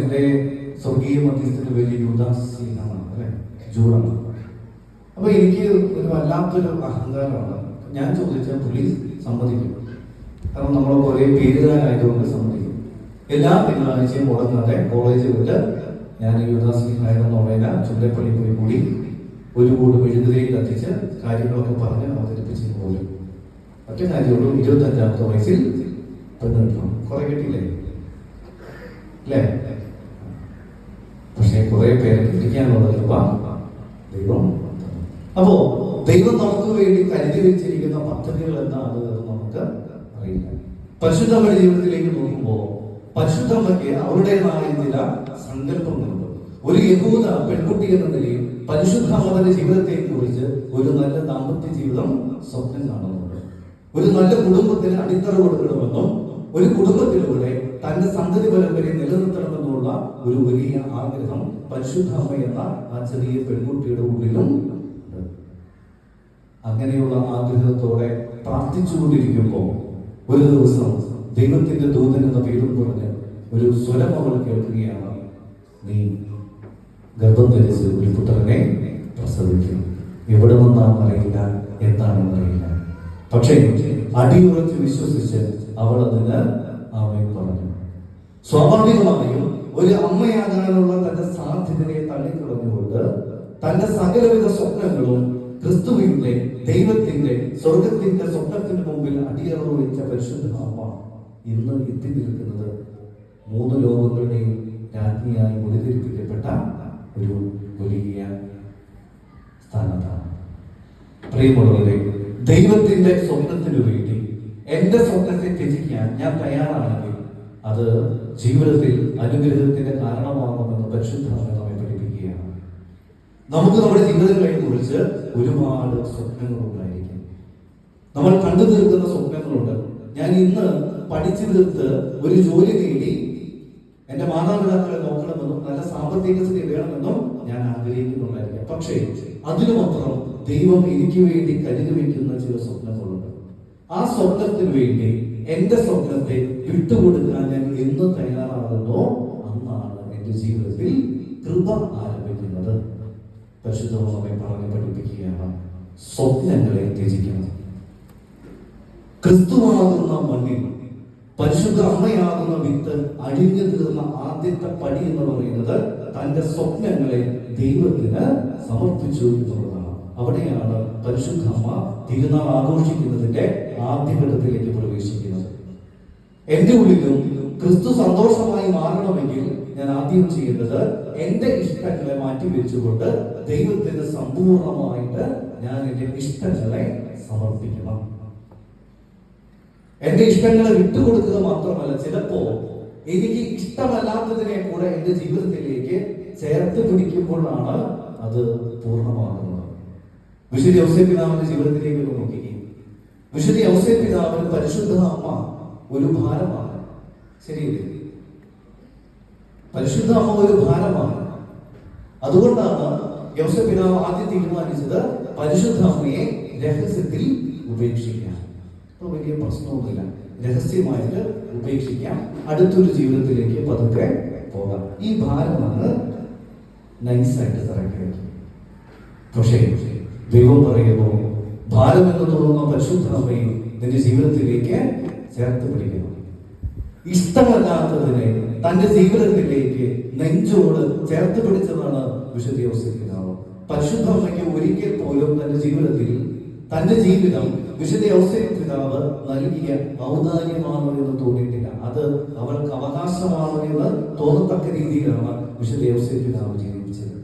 എന്റെ സ്വർഗീയ മധ്യസ്ഥന് വലിയ യൂദാസീനാണ് അല്ലെ, ജൂഡാണ്. അപ്പൊ എനിക്ക് ഒരു വല്ലാത്തൊരു അഹങ്കാരമാണ്. ഞാൻ ചോദിച്ചാൽ പുള്ളി സമ്മതിക്കും, കാരണം നമ്മൾ കുറെ പേരുകാരായതുകൊണ്ട് സമ്മതിക്കും. എല്ലാ തിങ്കളാഴ്ചയും മുടങ്ങാതെ കോളേജിൽ വിട്ട് ഞാൻ യൂദാസീനായ നോവേന ചുണ്ടപ്പള്ളി പോയി കൂടി ഒരു കൂട് മെഴുകുതിരിയിൽ കത്തിച്ച് കാര്യങ്ങളൊക്കെ പറഞ്ഞ് അവതരിപ്പിച്ചു പോലും. ഒറ്റ കാര്യമുള്ളൂ, 25-ാമത്തെ വയസ്സിൽ പെണ്ണ് കിട്ടണം. കുറെ കിട്ടിയില്ലേ അല്ലേ? പക്ഷെ കുറെ പേരെ കിട്ടിക്കാനുള്ള രൂപ ദൈവം. അപ്പോ ദൈവം നമുക്ക് വേണ്ടി കരുതി വെച്ചിരിക്കുന്ന പദ്ധതികൾ എന്താണ് നമുക്ക് അറിയില്ല. പരിശുദ്ധമ്മയുടെ ജീവിതത്തിലേക്ക് നോക്കുമ്പോൾ പരിശുദ്ധമ്മയ്ക്ക് അവരുടേതായ ചില സങ്കല്പങ്ങളുണ്ട്. ഒരു യഹൂദ പെൺകുട്ടി എന്ന നിലയിൽ പരിശുദ്ധമ്മയുടെ ജീവിതത്തെ കുറിച്ച് ഒരു നല്ല ദാമ്പത്യ ജീവിതം സ്വപ്നം കാണുന്നുണ്ട്. ഒരു നല്ല കുടുംബത്തിന് അടിത്തറ കൊടുക്കണമെന്നും ഒരു കുടുംബത്തിലൂടെ തന്റെ സന്തതി പരമ്പരയെ നിലനിർത്തണമെന്നുള്ള ഒരു വലിയ ആഗ്രഹം പരിശുദ്ധമ്മ എന്ന ആ ചെറിയ പെൺകുട്ടിയുടെ ഉള്ളിലും ഉണ്ട്. അങ്ങനെയുള്ള ആഗ്രഹത്തോടെ പ്രാർത്ഥിച്ചുകൊണ്ടിരിക്കുമ്പോൾ ഒരു ദിവസം ദൈവത്തിന്റെ ദൂതൻ എന്ന പേരും പറഞ്ഞ് ഒരു സ്വരം അവൾ കേൾക്കുകയാണ്. നീ ഗർഭം ധരിച്ച് ഒരു പുത്രനെ പ്രസവിക്കും. എവിടെ നിന്നാണെന്ന് അറിയില്ല, എന്താണെന്ന് അറിയില്ല. പക്ഷേ അടിയുറച്ച് വിശ്വസിച്ച് അവൾ അതിന് ആമേൻ പറഞ്ഞു. സ്വാഭാവികമായും ഒരു അമ്മയാകാനുള്ള തന്റെ സാധ്യതയെ തള്ളിക്കളഞ്ഞുകൊണ്ട് തന്റെ സകലവിധ സ്വപ്നങ്ങളും ക്രിസ്തുവിന്റെ ദൈവത്തിന്റെ സ്വർഗത്തിന്റെ സ്വപ്നത്തിന് മുമ്പിൽ അടിയറവ് വെച്ച പരിശുദ്ധ അമ്മ ഇന്ന് എത്തി നിൽക്കുന്നത് 3 ലോകങ്ങളുടെയും രാജ്ഞിയായി മുടിതിരിപ്പിക്കപ്പെട്ട ഒരു വലിയ സ്ഥാനത്താണ്. പ്രിയമുള്ളവരെ, ദൈവത്തിന്റെ സ്വപ്നത്തിനു വേണ്ടി എന്റെ സ്വപ്നത്തെ ത്യജിക്കാൻ ഞാൻ തയ്യാറാണെങ്കിൽ അത് ജീവിതത്തിൽ അനുഗ്രഹത്തിന്റെ കാരണമാകുമെന്ന് പരിശുദ്ധമായി നമ്മെ പഠിപ്പിക്കുകയാണ്. നമുക്ക് നമ്മുടെ ജീവിതങ്ങളെ കുറിച്ച് ഒരുപാട് സ്വപ്നങ്ങൾ ഉണ്ടായിരിക്കും. നമ്മൾ കണ്ടു തീർക്കുന്ന സ്വപ്നങ്ങളുണ്ട്. ഞാൻ ഇന്ന് പഠിച്ചു തീർത്ത് ഒരു ജോലി നേടി എന്റെ മാതാപിതാക്കളെ നോക്കണമെന്നും നല്ല സാമ്പത്തിക സ്ഥിതി വേണമെന്നും ഞാൻ ആഗ്രഹിക്കുന്നുണ്ടായിരിക്കാം. പക്ഷേ അതിനുമപ്പുറം ദൈവം എനിക്ക് വേണ്ടി കരുതി വയ്ക്കുന്ന ചില സ്വപ്നങ്ങളുണ്ട്. ആ സ്വപ്നത്തിന് വേണ്ടി എന്റെ സ്വപ്നത്തെ വിട്ടുകൊടുക്കാൻ ഞാൻ എന്ന് തയ്യാറാകുന്നോ അന്നാണ് എന്റെ ജീവിതത്തിൽ കൃപ ആരംഭിക്കുന്നത്. പരിശുദ്ധമായി പറഞ്ഞ് പഠിപ്പിക്കുകയാണ്, സ്വപ്നങ്ങളെ ത്യജിക്കണം. ക്രിസ്തുവാകുന്ന മണ്ണിൽ പരിശുദ്ധ അമ്മയാകുന്ന വിത്ത് അഴിഞ്ഞു തീർന്ന ആദ്യത്തെ പടി എന്ന് പറയുന്നത് തന്റെ സ്വപ്നങ്ങളെ ദൈവത്തിന് സമർപ്പിച്ചു എന്നുള്ളതാണ്. അവിടെയാണ് പരിശുദ്ധ അമ്മ തിരുനാൾ ആഘോഷിക്കുന്നതിന്റെ ആദ്യഘട്ടത്തിലേക്ക് പ്രവേശിക്കുന്നത്. എന്റെ ഉള്ളിലും ക്രിസ്തു സന്തോഷമായി മാറണമെങ്കിൽ ഞാൻ ആദ്യം ചെയ്യേണ്ടത് എന്റെ ഇഷ്ടങ്ങളെ മാറ്റിവെച്ചുകൊണ്ട് ദൈവത്തിന് സമ്പൂർണമായിട്ട് ഞാൻ എന്റെ ഇഷ്ടങ്ങളെ സമർപ്പിക്കണം. എന്റെ ഇഷ്ടങ്ങളെ വിട്ടുകൊടുക്കുക മാത്രമല്ല, ചിലപ്പോ എനിക്ക് ഇഷ്ടമല്ലാത്തതിനെ കൂടെ എന്റെ ജീവിതത്തിലേക്ക് ചേർത്ത് പിടിക്കുമ്പോഴാണ് അത് പൂർണ്ണമാകുന്നത്. വിശുദ്ധ ഔസേപ്പ് പിതാവിന്റെ ജീവിതത്തിലേക്ക് നോക്കുകയും വിശുദ്ധ ഔസേപ്പ് പിതാവിന് പരിശുദ്ധ അമ്മ ഒരു ഭാരമാണ്. ശരിയല്ലേ? പരിശുദ്ധ അമ്മ ഒരു ഭാരമാണ്. അതുകൊണ്ടാണ് ഔസേപ്പ് പിതാവ് ആദ്യം തീരുമാനിച്ചത് പരിശുദ്ധ അമ്മയെ രഹസ്യത്തിൽ ഉപേക്ഷിക്കാൻ. അപ്പൊ വലിയ പ്രശ്നമൊന്നുമില്ല, രഹസ്യമായിട്ട് ഉപേക്ഷിക്കാം, അടുത്തൊരു ജീവിതത്തിലേക്ക് പതുക്കെ പോകാം. ഈ ഭാരമാണ് നൈസായിട്ട് തറക്കി. പക്ഷേ ദൈവം പറയുന്നു, ഭാരം എന്ന് തോന്നുന്ന പരിശുദ്ധ അമ്മയെ നിന്റെ ജീവിതത്തിലേക്ക് ചേർത്ത് പിടിക്കണം. ഇഷ്ടമല്ലാത്തതിനെ തന്റെ ജീവിതത്തിലേക്ക് നെഞ്ചോട് ചേർത്ത് പിടിച്ചതാണ് വിശുദ്ധ ഔസേപ്പ് പിതാവ്. പരിശുദ്ധ അമ്മയ്ക്ക് ഒരിക്കൽ പോലും തന്റെ ജീവിതത്തിൽ തന്റെ ജീവിതം വിശുദ്ധ ഔസേപ്പ് പിതാവ് നൽകിയ ഔദാര്യമാണോ എന്ന് തോന്നിയിട്ടില്ല. അത് അവർക്ക് അവകാശമാണോ എന്ന് തോന്നത്തക്ക രീതിയിലാണ് വിശുദ്ധ ഔസേപ്പ് പിതാവ് ജീവിച്ചത്.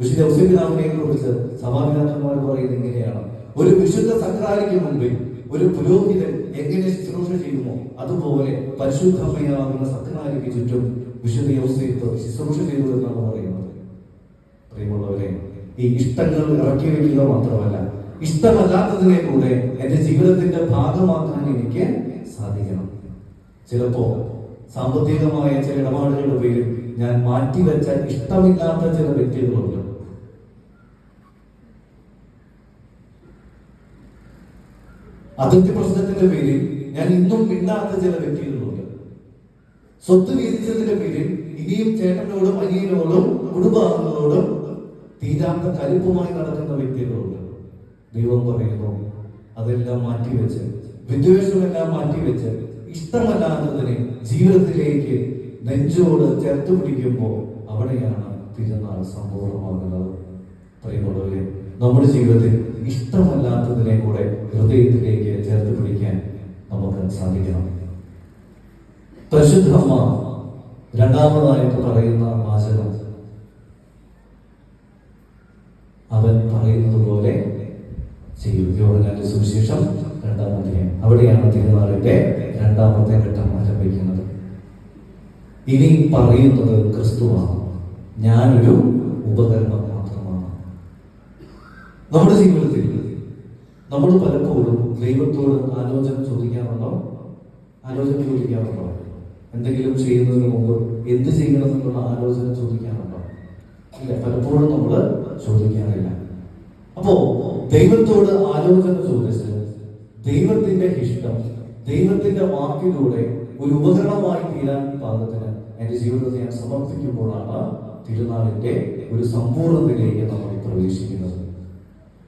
വിശുദ്ധ ഔസേപ്പ് പിതാവിനെ കുറിച്ച് സഭാപിതാക്കന്മാർ പറയുന്നത് ഇങ്ങനെയാണ്: ഒരു വിശുദ്ധ സക്രാരിക്ക് മുമ്പിൽ ഒരു പുരോഹിതൻ എങ്ങനെ ശുശ്രൂഷ ചെയ്യുമോ അതുപോലെ പരിശുദ്ധമ്മയാകുന്ന സക്രാരിക്ക് ചുറ്റും വിശുദ്ധ ഔസേപ്പ് ശുശ്രൂഷ ചെയ്തു എന്നാണ് പറയുന്നത്. പ്രിയമുള്ളവരെ, ഈ ഇഷ്ടങ്ങൾ ഇറക്കി വയ്ക്കുക മാത്രമല്ല, ഇഷ്ടമല്ലാത്തതിനെ കൂടെ എന്റെ ജീവിതത്തിന്റെ ഭാഗമാക്കാൻ എനിക്ക് സാധിക്കണം. ചിലപ്പോ സാമ്പത്തികമായ ചില ഇടപാടുകളുടെ പേരിൽ ഞാൻ മാറ്റിവെച്ച ഇഷ്ടമില്ലാത്ത ചില വ്യക്തികളുണ്ട്. അതിന്റെ പ്രശ്നത്തിന്റെ പേരിൽ ഞാൻ ഇന്നും മിണ്ടാത്ത ചില വ്യക്തികളുണ്ട്. സ്വത്ത് വീതിച്ചതിന്റെ പേരിൽ ഇനിയും ചേട്ടനോടും അനിയനോടും കുടുംബാംഗങ്ങളോടും തീരാത്ത കലിപ്പുമായി നടക്കുന്ന വ്യക്തികളുണ്ട്. ദൈവം പറയുന്നു, അതെല്ലാം മാറ്റിവെച്ച്, വിദ്വേഷമെല്ലാം മാറ്റിവെച്ച്, ഇഷ്ടമല്ലാത്തതിനെ ജീവിതത്തിലേക്ക് നെഞ്ചോട് ചേർത്ത് പിടിക്കുമ്പോൾ അവിടെയാണ് തിരുനാൾ സമ്പൂർണ്ണമാകുന്നത്. പറയുന്നുള്ളവരെ, നമ്മുടെ ജീവിതത്തിൽ ഇഷ്ടമല്ലാത്തതിനെ കൂടെ ഹൃദയത്തിലേക്ക് ചേർത്ത് പിടിക്കാൻ നമുക്ക് സാധിക്കണം. പരിശുദ്ധ അമ്മ രണ്ടാമതായിട്ട് പറയുന്ന വാചകം, അവൻ പറയുന്നത് പോലെ ചെയ്യും. യോഹന്നാന്റെ സുവിശേഷം 2-ാം അധ്യായം. അവിടെയാണ് തിരുനാളിന്റെ 2ാമത്തെ ഘട്ടം ആരംഭിക്കുന്നത്. ഇനി പറയുന്നത് ക്രിസ്തുവാണ്, ഞാനൊരു ഉപകരണം മാത്രമാണ്. നമ്മുടെ ജീവിതത്തിൽ നമ്മൾ പലപ്പോഴും ദൈവത്തോട് ആലോചന ചോദിക്കാറുണ്ടോ? എന്തെങ്കിലും ചെയ്യുന്നതിന് മുമ്പ് എന്ത് ചെയ്യണം എന്നുള്ള ആലോചന ചോദിക്കാറുണ്ടോ? ഇല്ല, പലപ്പോഴും നമ്മൾ ചോദിക്കാറില്ല. അപ്പോ ദൈവത്തോട് ആലോചന ചോദിച്ച് ദൈവത്തിന്റെ ഇഷ്ടം, ദൈവത്തിന്റെ വാക്കിലൂടെ ഒരു ഉപകരണമായി തീരാൻ പാകത്തിന് എന്റെ ജീവിതത്തെ ഞാൻ സമർപ്പിക്കുമ്പോഴാണ് തിരുനാളിന്റെ ഒരു സമ്പൂർണ്ണതയിലേക്ക് നമ്മൾ പ്രവേശിക്കുന്നത്.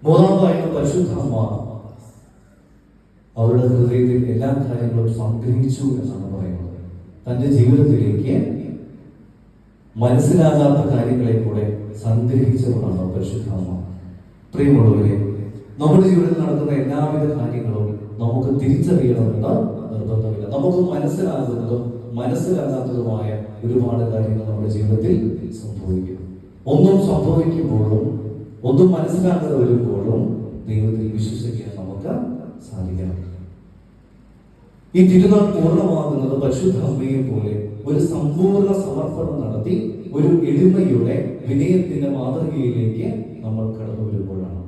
മൂന്നാമതായിട്ട് പരിശുദ്ധ അമ്മ അവരുടെ ഹൃദയത്തിൽ എല്ലാ കാര്യങ്ങളും സംഗ്രഹിച്ചു എന്നാണ് പറയുന്നത്. തന്റെ ജീവിതത്തിലേക്ക് മനസ്സിലാകാത്ത കാര്യങ്ങളെ കൂടെ സംഗ്രഹിച്ചവരാണ് പരിശുദ്ധ അമ്മ. പ്രിയമുള്ളവരെ, നമ്മുടെ ജീവിതത്തിൽ നടക്കുന്ന എല്ലാവിധ കാര്യങ്ങളും നമുക്ക് തിരിച്ചറിയണമെന്ന് നിർബന്ധമില്ല. നമുക്ക് മനസ്സിലാകുന്നതും മനസ്സിലാകാത്തതുമായ ഒരുപാട് കാര്യങ്ങൾ നമ്മുടെ ജീവിതത്തിൽ സംഭവിക്കും. ഒന്നും സംഭവിക്കുമ്പോഴും ഒന്നും മനസ്സിലാക്കാതെ വരുമ്പോഴും ദൈവത്തിൽ വിശ്വസിക്കാൻ നമുക്ക് സാധിക്കണം. ഈ തിരുനാൾ പൂർണ്ണമാകുന്നത് പരിശുദ്ധ അമ്മയെ പോലെ ഒരു സമ്പൂർണ്ണ സമർപ്പണം നടത്തി ഒരു എളിമയുടെ വിനയത്തിന്റെ മാതൃകയിലേക്ക് നമ്മൾ കടന്നു വരുമ്പോഴാണ്.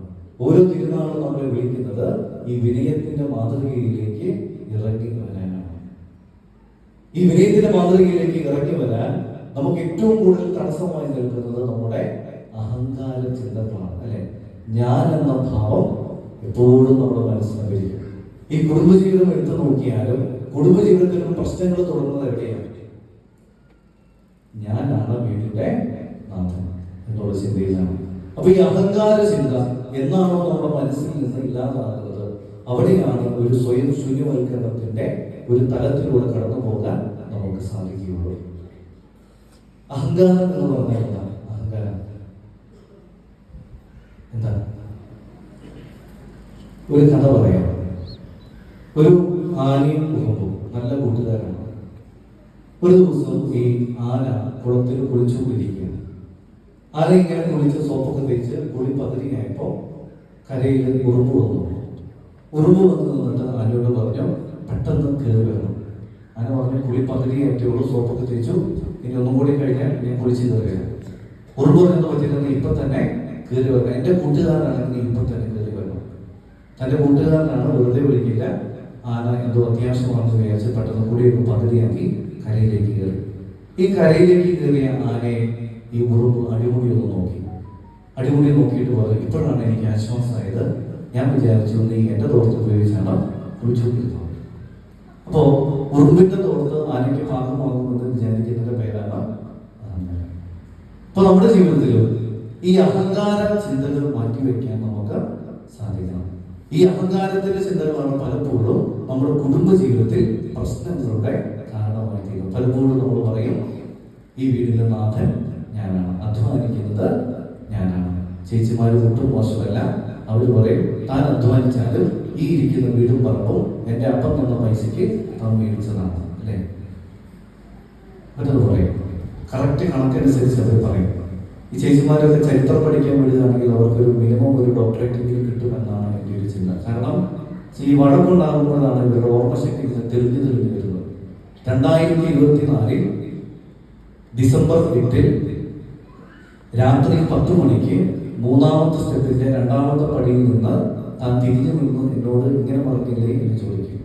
ഓരോ തിരുനാളും നമ്മളെ വിളിക്കുന്നത് ഈ വിനയത്തിന്റെ മാതൃകയിലേക്ക് ഇറങ്ങി വരാനാണ്. ഈ വിനയത്തിന്റെ മാതൃകയിലേക്ക് ഇറങ്ങി വരാൻ നമുക്ക് ഏറ്റവും കൂടുതൽ തടസ്സമായി നിൽക്കുന്നത് നമ്മുടെ അഹങ്കാര ചിന്തകളാണ്, അല്ലെ? ഞാൻ എന്ന ഭാവം എപ്പോഴും നമ്മുടെ മനസ്സിനെ വരിക. ഈ കുടുംബജീവിതം എടുത്തു നോക്കിയാലും കുടുംബജീവിതത്തിലും പ്രശ്നങ്ങൾ തുടങ്ങുന്നത് എവിടെയാണ്? ഞാനാണ് വീടിന്റെ നാഥൻ എന്നുള്ള ചിന്തയിലാണ്. അപ്പൊ ഈ അഹങ്കാര ചിന്ത എന്നാണോ നമ്മുടെ മനസ്സിൽ നിന്ന് ഇല്ലാതാകുന്നത്, അവിടെയാണ് ഒരു സ്വയം ശൂന്യവൽക്കരണത്തിന്റെ ഒരു തലത്തിലൂടെ കടന്നു പോകാൻ നമുക്ക് സാധിക്കുകയുള്ളൂ. അഹങ്കാരം എന്ന് പറഞ്ഞാൽ എന്താണ്? അഹങ്കാരം എന്താ? ഒരു കഥ പറയാം. ഒരു ആനയും കുറുമ്പും നല്ല കൂട്ടുകാരാണ്. ഒരു ദിവസം ഈ ആന കുളത്തിൽ കുളിച്ചുകൊണ്ടിരിക്കുകയാണ്. ആന ഇങ്ങനെ കുളിച്ച് സോപ്പൊക്കെ തേച്ച് കുളി പകുതിയായപ്പോ കരയിൽ ഉറുമ്പ് വന്നു. ഉറുമ്പ് വന്ന് നിന്നിട്ട് ആനയോട് പറഞ്ഞു, പെട്ടെന്ന് കയറി വരണം. ആന പറഞ്ഞു, കുളി പകുതിയായിട്ടേ ഉള്ളൂ, സോപ്പൊക്കെ തേച്ചു, ഇനി ഒന്നും കൂടി കഴിഞ്ഞാൽ ഞാൻ കുളിച്ച് കയറിയാണ്. ഉറുമ്പ് എന്ന് പറ്റിയില്ലെങ്കിൽ ഇപ്പൊ തന്നെ കയറി വരണം. എന്റെ കൂട്ടുകാരനാണെങ്കിൽ ഇപ്പൊ തന്നെ കയറി വരണം. തന്റെ കൂട്ടുകാരനാണ്, വെറുതെ വിളിക്കില്ല. ആന എന്തോ അത്യാവശ്യമാണെന്ന് വിചാരിച്ച് പെട്ടെന്ന് കൂടിയൊക്കെ പകുതിയാക്കി കരയിലേക്ക് കയറി. ഈ കരയിലേക്ക് കയറിയ ആനയെ ഈ ഉറുമ്പ് അടിമുടി ഒന്ന് നോക്കി. അടിമുടി നോക്കിയിട്ട് പറഞ്ഞു, ഇപ്പോഴാണ് എനിക്ക് ആശ്വാസമായത്. ഞാൻ വിചാരിച്ചു നീ എന്റെ തോർത്ത് ഉപയോഗിച്ചാണ് കുളിച്ചുകൊണ്ടിരുന്നത്. അപ്പോ ഉറുമ്പിന്റെ തോർത്ത് ആനയ്ക്ക് പാകമാകുമെന്ന് വിചാരിക്കുന്നതിന്റെ പേരാണ് അഹങ്കാരം. അപ്പൊ നമ്മുടെ ജീവിതത്തിലും ഈ അഹങ്കാര ചിന്തകൾ മാറ്റിവെക്കാൻ നമുക്ക് സാധിക്കണം. ഈ അഹങ്കാരത്തിന്റെ ചിന്തകളാണ് പലപ്പോഴും നമ്മുടെ കുടുംബ ജീവിതത്തിൽ പ്രശ്നങ്ങളുടെ കാരണമായി തീരും. പലപ്പോഴും നമ്മൾ പറയും, ഈ വീടിന്റെ നാഥൻ ഞാനാണ്, അധ്വാനിക്കുന്നത് ഞാനാണ്. ചേച്ചിമാര് ഒട്ടും മോശമല്ല. അവർ പറയും, താൻ അധ്വാനിച്ചാലും ഈ ഇരിക്കുന്ന വീടും പറമ്പും എന്റെ അപ്പം എന്ന പൈസക്ക് താൻ മേടിച്ചതാണ്, അല്ലേ? മറ്റത് പറയും. കറക്റ്റ് കണക്കനുസരിച്ച് അവർ പറയും. ഈ ചേച്ചിമാരൊക്കെ ചരിത്രം പഠിക്കാൻ വിടുകയാണെങ്കിൽ അവർക്കൊരു മിനിമം ഒരു ഡോക്ടറേറ്റെങ്കിലും കിട്ടുമെന്നാണ് എൻ്റെ ഒരു ചിന്ത. കാരണം ഈ വഴക്കുണ്ടാകുമ്പോഴാണ് ഇവരുടെ ഓർമ്മശക്തി തെളിഞ്ഞു വരുന്നത്. 2024 ഡിസംബർ 8 രാത്രി 10 മണിക്ക് 3ാമത്തെ സ്റ്റെപ്പിന്റെ 2ാമത്തെ പടിയിൽ നിന്ന് താൻ തിരിഞ്ഞു നിന്ന് എന്നോട് ഇങ്ങനെ പറഞ്ഞില്ലേ എന്ന് ചോദിക്കും.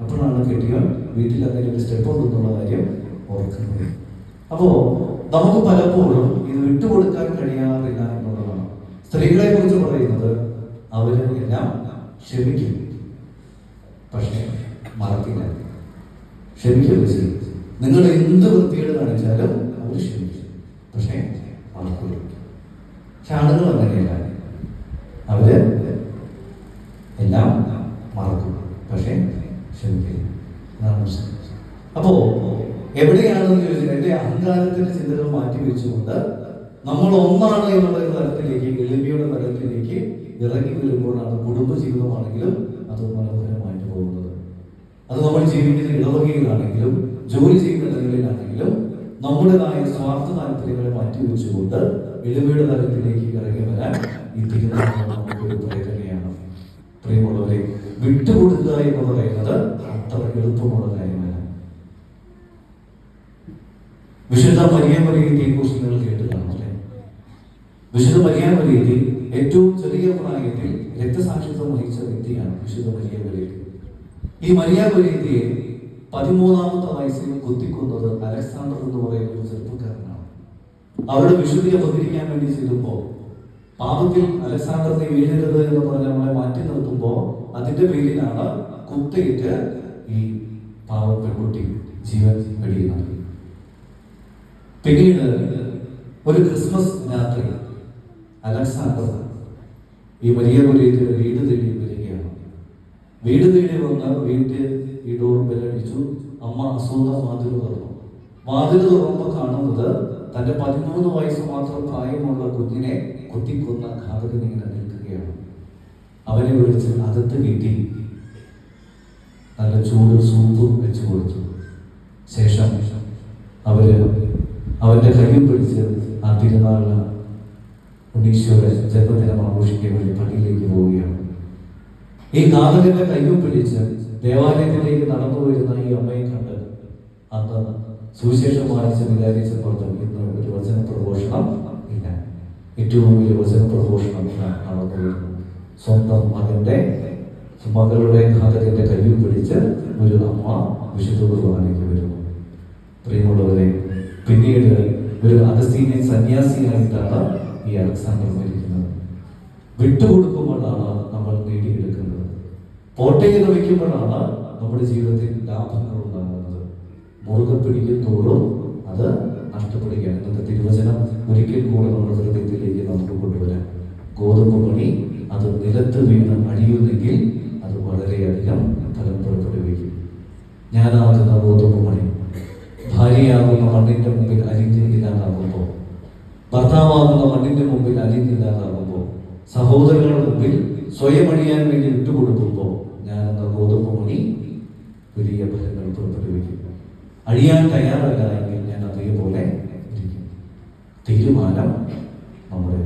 അപ്പോഴാണ് കെട്ടിയവൻ വീട്ടിൽ അങ്ങനെ ഒരു സ്റ്റെപ്പ് ഉണ്ടെന്നുള്ള കാര്യം ഓർക്കുന്നത്. അപ്പോ നമുക്ക് പലപ്പോഴും ഇത് വിട്ടുകൊടുക്കാൻ കഴിയാറില്ല എന്നുള്ളതാണ്. സ്ത്രീകളെ കുറിച്ച് പറയുന്നത് അവര് എല്ലാം ക്ഷമിക്കും, പക്ഷെ മറക്കില്ല. ക്ഷമിക്കുക ചെയ്യും. നിങ്ങൾ എന്ത് വൃത്തികേട് കാണിച്ചാലും അവർ അവർ ക്ഷമിക്കും, പക്ഷേ മറക്കില്ല. പക്ഷെ ആളുകൾ അങ്ങനെയല്ല, അവര് എല്ലാം മറക്കും, പക്ഷേ ക്ഷമിക്കില്ല. അപ്പോ എവിടെയാണെന്ന് ചോദിച്ചാൽ എന്റെ അഹങ്കാരത്തിന്റെ ചിന്തകൾ മാറ്റി വെച്ചുകൊണ്ട് നമ്മൾ ഒന്നാണ് എന്നുള്ള തലത്തിലേക്ക്, എളിമയുടെ തലത്തിലേക്ക് ഇറങ്ങി വരുമ്പോഴാണ് കുടുംബജീവിതമാണെങ്കിലും അത് മനോഹരമായിട്ട് പോകുന്നത്. അത് നമ്മൾ ജീവിക്കുന്ന ഇടവകയിലാണെങ്കിലും ജോലി ചെയ്യുന്ന ഇടങ്ങളിലാണെങ്കിലും നമ്മുടേതായ സ്വാർത്ഥ താല്പര്യങ്ങളെ മാറ്റിവെച്ചുകൊണ്ട് എളിമയുടെ തലത്തിലേക്ക് ഇറങ്ങി വരാൻ ഈ തിരുനാൾ നമുക്കൊരു പ്രേരണയാണ്. പ്രിയമുള്ളവരെ, വിട്ടുകൊടുക്കുക എന്ന് പറയുന്നത് അത്ര എളുപ്പമുള്ള കാര്യമല്ല. വിശുദ്ധ മരിയാമറിയത്തെ കുറിച്ച് നിങ്ങൾ കേട്ട് കാണല്ലേ? വിശുദ്ധ മരിയാമറിയത്തിൽ ഏറ്റവും ചെറിയ പ്രായത്തിൽ രക്തസാക്ഷിത്വം വഹിച്ച വ്യക്തിയാണ് വിശുദ്ധ മരിയാമറിയത്തെ. ഈ മരിയാമറിയത്തെ 13-ാമത്തെ വയസ്സിൽ കുത്തിക്കൊന്നത് അലക്സാണ്ടർ എന്ന് പറയുന്ന ഒരു ചെറുപ്പക്കാരനാണ്. അവരുടെ വിശുദ്ധി അപകരിക്കാൻ വേണ്ടി ചെല്ലുമ്പോൾ പാപത്തിൽ അലക്സാണ്ടറിനെ വീഴരുത് എന്ന് പറഞ്ഞ് നമ്മളെ മാറ്റി നിർത്തുമ്പോൾ അതിന്റെ പേരിലാണ് കുത്തേറ്റ് ഈ പാവ പെൺകുട്ടി ജീവൻ വെടിയുന്നത്. പിന്നീട് ഒരു ക്രിസ്മസ് രാത്രി അലക്സാണ്ടർ ഈ മരിയാമറിയത്തിന് വീട് തേടി വരികയാണ്. വീട് തേടി വന്ന് വീട്ടിൽ ഈ ഡോർ ബെല്ലടിച്ചു. അമ്മ അസൂത വാതിൽ തുറന്നു. വാതിൽ തുറന്നപ്പോൾ കാണുന്നത് തന്റെ 13 വയസ്സ് മാത്രം പ്രായമുള്ള കുഞ്ഞിനെ കുത്തിക്കൊന്ന ഘാതകൻ ഇങ്ങനെ നിൽക്കുകയാണ്. അവനെ വിളിച്ച് അകത്ത് കയറ്റി നല്ല ചൂട് സൂപ്പ് വെച്ചു കൊടുത്തു. ശേഷം അവന്റെ കയ്യിൽ പിടിച്ച് ആ തിരുനാളിന് ഉണ്ണീശോയുടെ ജന്മദിനം ആഘോഷിക്കാൻ വേണ്ടി പള്ളിയിലേക്ക് പോവുകയാണ്. ഈ ഘാതകന്റെ കയ്യും പിടിച്ച് ദേവാലയത്തിലേക്ക് നടന്നു വരുന്ന ഈ അമ്മയെ കണ്ട് അന്ന് സുവിശേഷം വായിച്ച് വിചാരിച്ച പറഞ്ഞു, ഇന്ന് ഒരു വചന പ്രഘോഷണം ഇല്ല. ഏറ്റവും വലിയ വചന പ്രഘോഷണം നടന്നു വരുന്നു. സ്വന്തം മകളുടെ ഘാതകന്റെ കയ്യും പിടിച്ച് ഒരു അമ്മ വിശുദ്ധ കുർബാനയ്ക്ക് വരുന്നു. പ്രിയമുള്ളവരെ, പിന്നീട് ഒരു അഗസ്തീനിയൻ സന്യാസിയായിട്ടാണ് ഈ അലക്സാണ്ടർ മരിക്കുന്നത്. വിട്ടുകൊടുക്കുമ്പോഴാണ് നമ്മൾ നേടിയെടുക്കുന്നത്. പോട്ടെ എന്ന് വയ്ക്കുമ്പോഴാണ് നമ്മുടെ ജീവിതത്തിൽ ലാഭങ്ങൾ ഉണ്ടാകുന്നത്. മുറുകെ പിടിക്കുന്തോറും അത് നഷ്ടപ്പെടുകയാണ്. ഇന്നത്തെ തിരുവചനം ഒരിക്കൽ കൂടെ നമ്മുടെ ഹൃദയത്തിലേക്ക് നമുക്ക് കൊണ്ടുവരാം. ഗോതമ്പ് മണി അത് നിലത്ത് വീണ് അടിയുന്നെങ്കിൽ അത് വളരെയധികം ഫലം പുറപ്പെടുവിക്കും. ഞാനാകുന്ന ഗോതമ്പ് മണി ഭാര്യയാകുന്ന മണ്ണിന്റെ മുമ്പിൽ അലിഞ്ഞില്ലാതാകുമ്പോൾ, ഭർത്താവാകുന്ന മണ്ണിന്റെ മുമ്പിൽ അലിഞ്ഞില്ലാതാകുമ്പോൾ, സഹോദരങ്ങളുടെ മുമ്പിൽ സ്വയം അണിയാൻ വേണ്ടി വിട്ടുകൊടുക്കുമ്പോൾ ഞാനെന്ന ഗോതമ്പ് മണി വലിയ ഫലങ്ങൾ പുറപ്പെടുവിക്കും. അഴിയാൻ തയ്യാറല്ല എങ്കിൽ ഞാൻ അതേപോലെ ഇരിക്കും. തീരുമാനം നമ്മുടെ